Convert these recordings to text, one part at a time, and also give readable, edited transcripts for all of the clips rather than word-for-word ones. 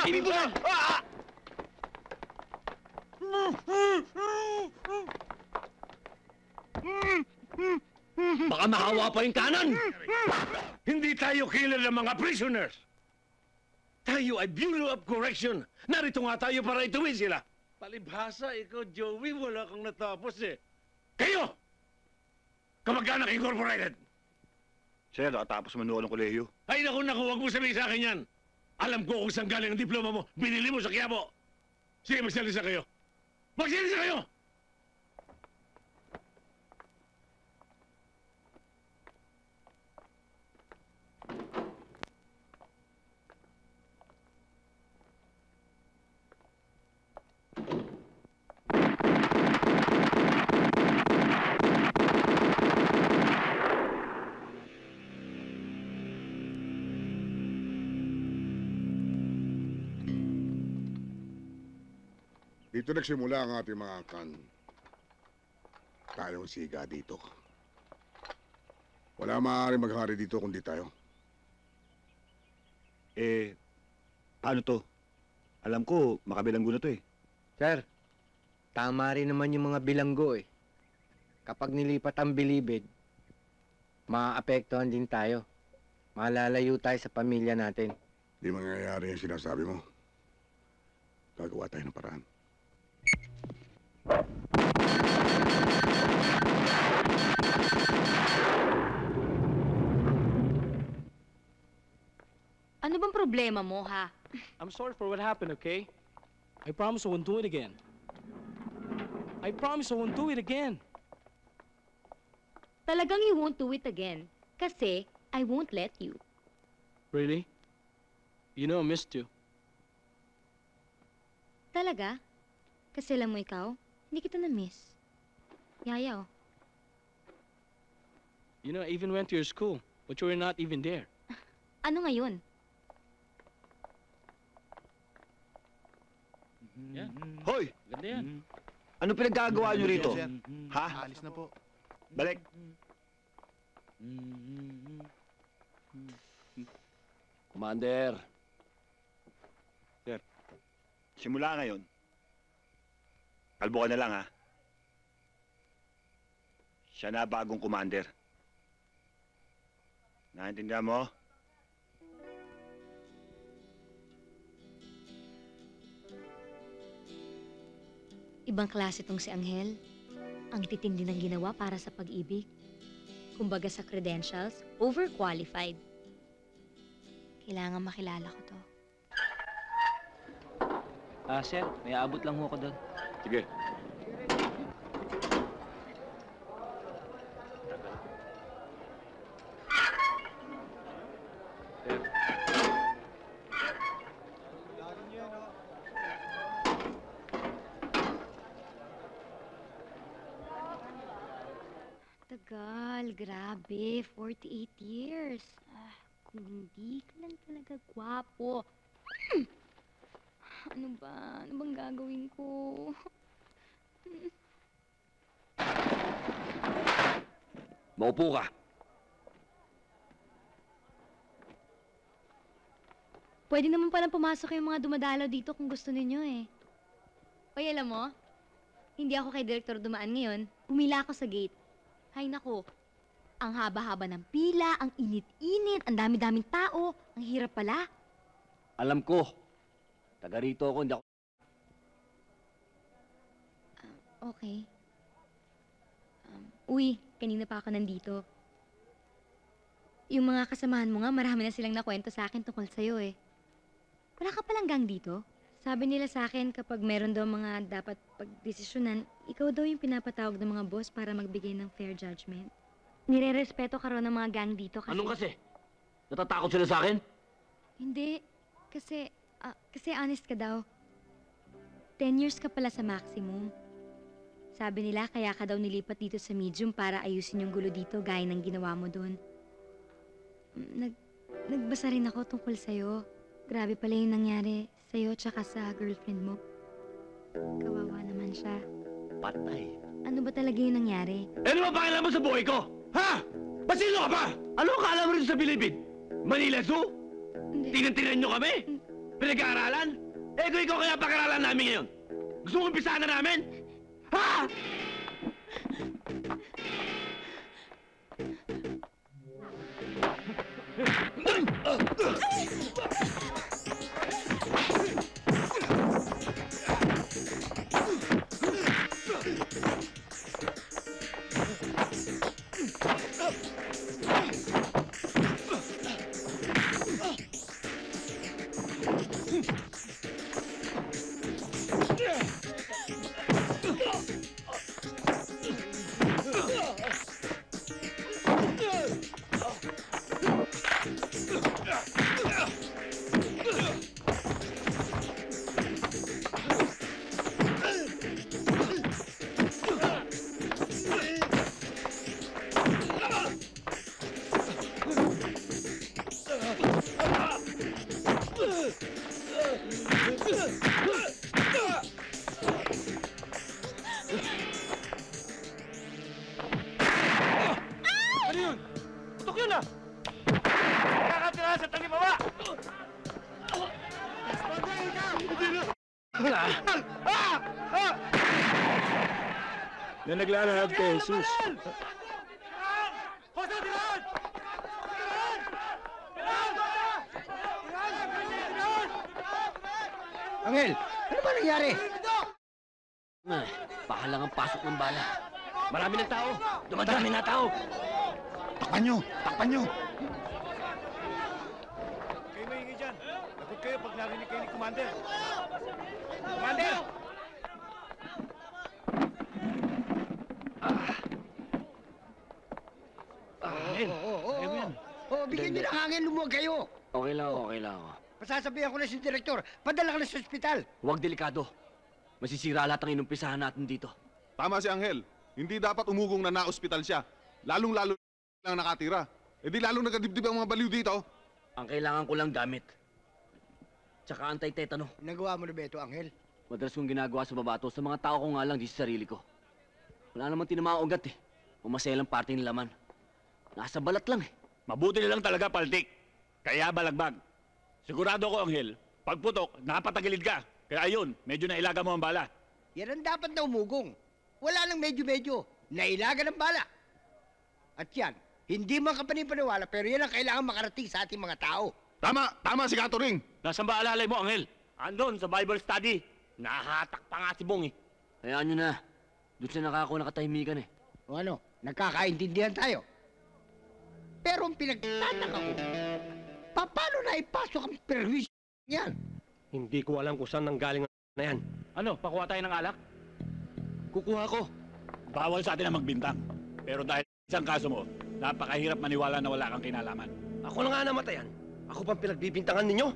Kausapin ko na! Baka mahawa pa yung kanan! Hindi tayo killer ng mga prisoners. Tayo ay Bureau of Correction. Narito nga tayo para ituwid sila. Palibhasa, ikaw, Joey, wala kang natapos eh. Kayo! Kamag-anak Incorporated! Sir, nakatapos man noon ng kolehiyo. Ay, naku, huwag mo sabihin sa akin yan. Alam ko kung saan galing ang diploma mo. Binili mo sa Quiapo. Sige, magsalisa kayo. Magsalisa kayo! Dito nagsimula ang ating mga kan. Tayong siga dito. Wala maaaring maghari dito kundi tayo. Paano to? Alam ko, makabilanggo na to eh. Sir, tama rin naman yung mga bilanggo eh. Kapag nilipat ang bilibid, maaapektuhan din tayo. Malalayo tayo sa pamilya natin. Di mangyayari yung sinasabi mo. Gagawa tayo ng paraan. Ano bang problema mo, ha? I'm sorry for what happened, okay? I promise I won't do it again. I promise I won't do it again. Talagang you won't do it again. Kasi I won't let you. Really? You know I missed you. Talaga? Kasi alam mo ikaw, hindi kita na-miss. Yaya, oh. You know, I even went to your school, but you were not even there. Ano ngayon? Yeah. Hoy! Ganda yan. Ano pinaggagawa nyo rito? Ha? Alis na po. Balik! Commander, Simula ngayon, kalbo ka na lang ha. Siya na bagong commander. Naintindihan mo? Ibang klase tong si Angel. Ang titindi ng ginawa para sa pag-ibig. Kumbaga sa credentials, overqualified. Kailangan makilala ko to. Sir, may aabot lang ho ako doon. Sige. Tagal, grabe. 48 years. Kung hindi ka lang talaga gwapo. Ano ba? Ano bang gagawin ko? maupo ka. Pwede naman palang pumasok yung mga dumadalaw dito kung gusto ninyo eh. Hoy, alam mo, hindi ako kay Direktor dumaan ngayon. Pumila ako sa gate. Hay nako, ang haba-haba ng pila, ang init-init, ang dami-daming tao. Ang hirap pala. Alam ko. Taga rito ako, hindi ako... Okay. Uy, kanina pa ako nandito. Yung mga kasamahan mo nga, marami na silang nakwento sa akin tungkol sa'yo eh. Wala ka palang gang dito? Sabi nila sa akin kapag meron daw mga dapat pagdesisyonan, ikaw daw yung pinapatawag ng mga boss para magbigay ng fair judgment. Nire-respeto ka raw ng mga gang dito kasi... Anong kasi? Natatakot sila sa akin? Hindi. Kasi honest ka daw. 10 years ka pala sa maximum. Sabi nila kaya ka daw nilipat dito sa medium para ayusin yung gulo dito gaya ng ginawa mo doon. Nagbasa rin ako tungkol sa'yo. Grabe pala yung nangyari sa'yo tsaka sa girlfriend mo. Kawawa naman siya. Patay. Ano ba talaga yung nangyari? Ano ba pakialam mo sa buhay ko? Ha? Basilo ka ba? Ano akala mo rito sa Bilibid? Manila Zoo? Hindi. Tinan-tinan nyo kami? Pinag-aaralan? Eh kung ikaw kaya pag-aralan namin ngayon, gusto mong umpisahan na namin? Ha? Ano yun? Putok yun ah! Kakatira sa tabi baba! Na naglalahad kay Jesus. Jose, tirahan! Tirahan! Tirahan! Angel, ano ba nangyari? Ay, baka lang ang pasok ng bala. Marami ng tao. Dumadami na tao. Takpan nyo! Takpan nyo! Kayo maingay dyan. Lagot kayo pag narinig kayo ni Commander. Commander! Bigyan niyo ng hangin, lumuwag kayo. Okay lang ako, okay lang ako. Pasasabihan ko na si Direktor, padala ka na sa ospital. Huwag delikado. Masisira lahat ang inumpisahan natin dito. Tama si Angel. Hindi dapat umugong na na-ospital siya. Lalong-lalo lang nakatira. E di lalong nagadibdib ang mga baliw dito. Ang kailangan ko lang gamit. Tsaka anti-tetano. Nagawa mo na ba ito, Angel? Madalas kong ginagawa sa babato sa mga tao ko nga lang, di sa sarili ko. Wala namang tinamang ugat eh. Umaselang parte ng laman. Nasa balat lang eh. Mabuti na lang talaga, Paltik. Kaya balagbag. Sigurado ko, Anghel, pagputok, nakapatagilid ka. Kaya ayun, medyo nailaga mo ang bala. Yan ang dapat na umugong. Wala nang medyo-medyo. Nailaga ng bala. At yan, hindi man ka panipaniwala, pero yan ang kailangan makarating sa ating mga tao. Tama! Tama si Gato Ring! Nasaan ba alalay mo, Anghel? Andon, sa Bible study. Nahatak pa nga si Bong eh. Hayaan nyo na. Doon siya nakako nakatahimikan eh. O ano, nagkakaintindihan tayo. Pero ang pinagtataka ko, paano na ipasok ang perwisyo yan? Hindi ko alam kung saan nanggaling na yan. Ano, pakuha tayo ng alak? Kukuha ko. Bawal sa atin ang magbintang. Pero dahil isang kaso mo, napakahirap maniwala na wala kang kinalaman. Ako na nga namatayan. Ako pang pinagbibintangan ninyo.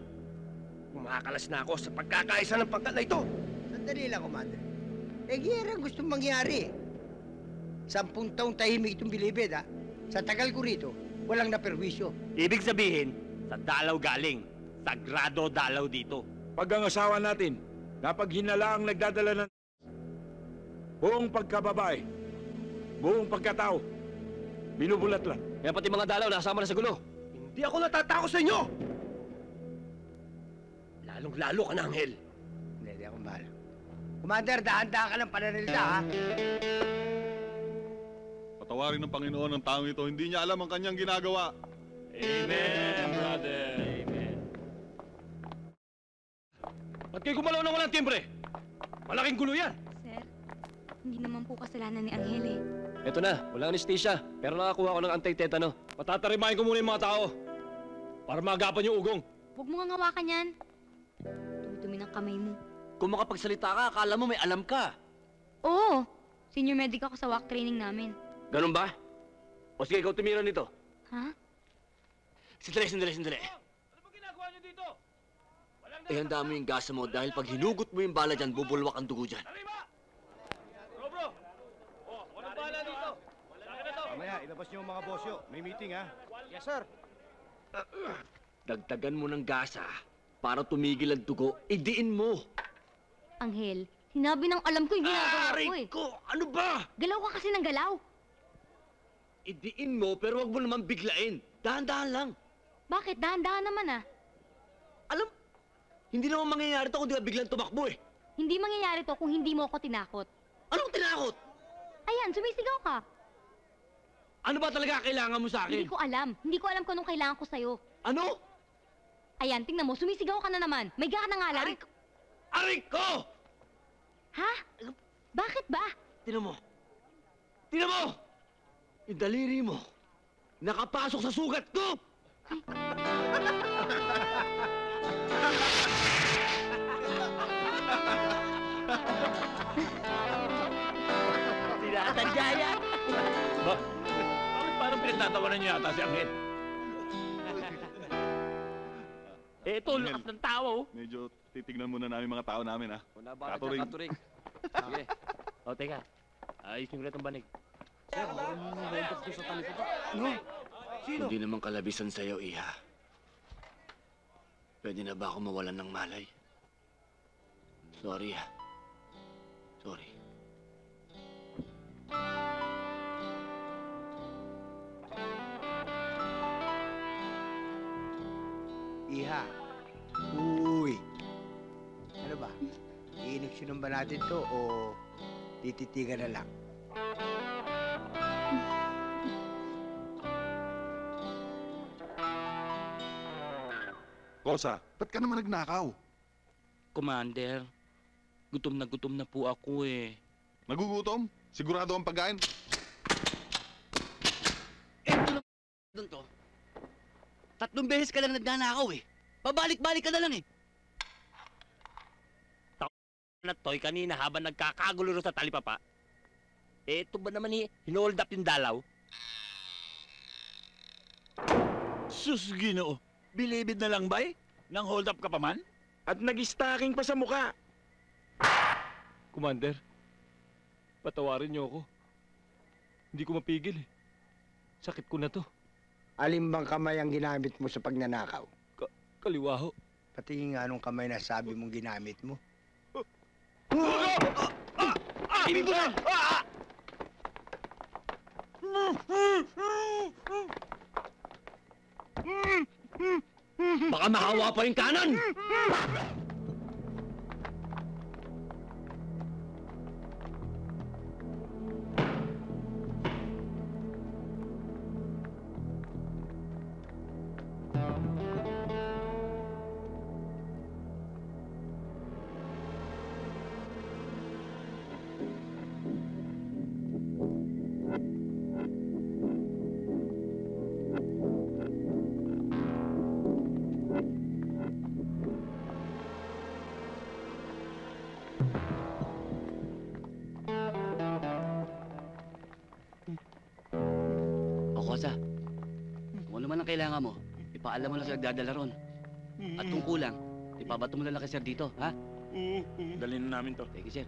Kumakalas na ako sa pagkakaisa ng pangkat na ito. Sandali lang, Commander. Yan ang gusto mangyari. 10 taong tahimik itong bilibid, ha? Sa tagal ko rito, walang naperwisyo. Ibig sabihin, sa dalaw galing. Sagrado dalaw dito. Pag ang asawa natin, napag hinala ang nagdadala ng buong pagkababae, buong pagkatao, binubulat lang. Kaya pati mga dalaw nasama na sa gulo. Hindi ako natatakot sa inyo! Lalong-lalo ka na, Angel. Hindi akong bahala. Commander, dahan-dahan ka ng pananalita, ha? Patawarin ng Panginoon ang taong ito. Hindi niya alam ang kanyang ginagawa. Amen, brother. Amen. Ba't kayo gumalaw na walang timbre? Malaking gulo yan! Sir, hindi naman po kasalanan ni Angel eh. Eto na, walang anesthesia. Pero nakakuha ko ng anti-tetano. Patatarimahin ko muna yung mga tao. Para magapan yung ugong. Huwag mo nga hawakan yan. Dumi ng kamay mo. Kung makapagsalita ka, akala mo may alam ka. Oo, senior medic ako sa walk training namin. Ganun ba? O sige, ikaw tumira nito. Ha? Sandali. Ano ba ginagawa niyo dito? Ihanda mo yung gasa mo dahil pag hinugot mo yung bala dyan, bubulwak ang dugo dyan. Arriba! Bro! Oh, walang bala dito. Wala na to. Mamaya, ilabas niyo ang mga bosyo. May meeting, ha? Yes, sir. Dagdagan mo ng gasa para tumigil ang dugo, idiin mo. Angel, sinabi ng alam ko yung ginagawa ko Aray eh. ko! Ano ba? Galaw ka kasi ng galaw. Idiin mo pero wag mo naman biglain. Dahan-dahan lang. Bakit? Dahan-dahan naman ah. Hindi naman mangyayari to kung di ka biglang tumakbo eh. Hindi mangyayari to kung hindi mo ako tinakot. Anong tinakot? Ayan, sumisigaw ka. Ano ba talaga kailangan mo sa akin? Hindi ko alam. Hindi ko alam kung anong kailangan ko sa'yo. Ano? Ayan, tingnan mo, sumisigaw ka na naman. May gana nga lang. Aray ko! Ha? Bakit ba? Tinan mo. Tinan mo! Yung daliri mo, nakapasok sa sugat ko! Sinatadya yan! Bakit parang pinagtatawanan niyo yata si Angel? Ito, lakas ng tao. Medyo titignan muna namin mga tao namin, ha? Wala ba Katuring. Katuring? Sige. O, teka. Ayos yung ulit ang banig. Hindi naman kalabisan sa'yo, Iha. Pwede na ba ako mawalan ng malay? Sorry, ha. Sorry. Iha. Uy. Ano ba? Iiniksyonan ba natin to o tititigan na lang? Kosa, ba't ka naman nagnakaw? Commander, gutom na po ako eh. Nagugutom? Sigurado ang pagkain? Doon to. 3 beses ka lang nagnanakaw eh. Pabalik-balik ka na lang eh. Na toy kanina habang nagkakagulo sa talipapa. Ito ba naman hinold up yung dalaw? Sus, Ginoo. Bilibid na lang ba'y? Nang hold up ka pa man? At nag-stacking pa sa muka. Commander, patawarin niyo ako. Hindi ko mapigil eh. Sakit ko na to. Alin bang kamay ang ginamit mo sa pagnanakaw? Kaliwa ho. Patingin nga nung kamay na sabi mong ginamit mo. Ibig mo na! Baka mahawa pa yung kanan! O, Kosa, kung ano man ang kailangan mo, ipaalam mo lang sa nagdadala ron. At kung kulang, ipabato mo na lang kay Sir dito, ha? Dalhin na namin to. Thank you, Sir.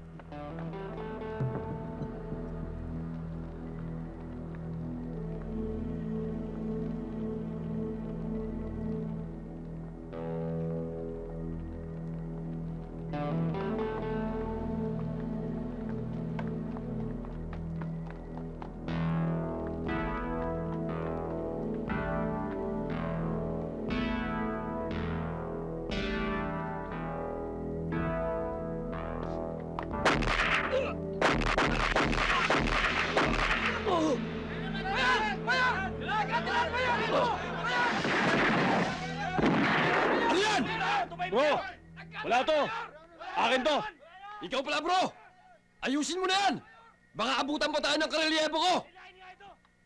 Ano yan? Bro, wala to. Akin to. Ikaw pala, bro. Ayusin mo na yan. Baka abutan pa tayo ng karelyebo ko.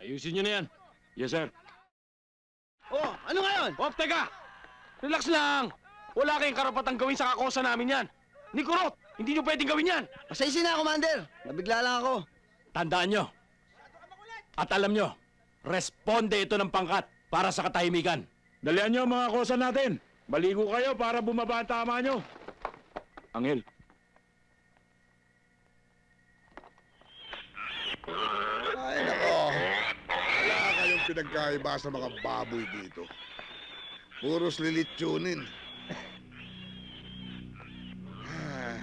Ayusin nyo na yan. Yes, sir. Oh, ano ngayon? Oh, teka. Relax lang. Wala kayong karapatang gawin sa kakosa namin yan. Ni Kurot, hindi nyo pwedeng gawin yan. Pasensya na, Commander. Nabigla lang ako. Tandaan nyo. At alam nyo, responde ito ng pangkat para sa katahimikan. Dalian nyo mga kosa natin. Baligo kayo para bumaba ang tama nyo. Angel. Ay, nako. Wala kayong pinagkaiba sa mga baboy dito. Puros lilitsunin. Ah,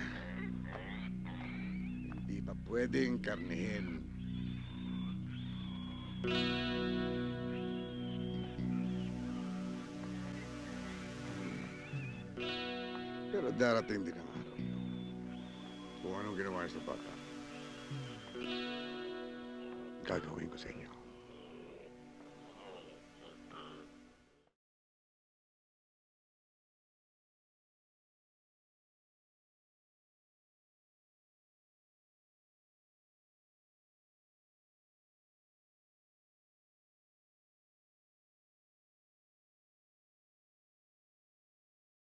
hindi pa pwedeng karnihin. Pero darating din ang araw. Kung anong ginawa niya sa bata, gagawin ko sa inyo.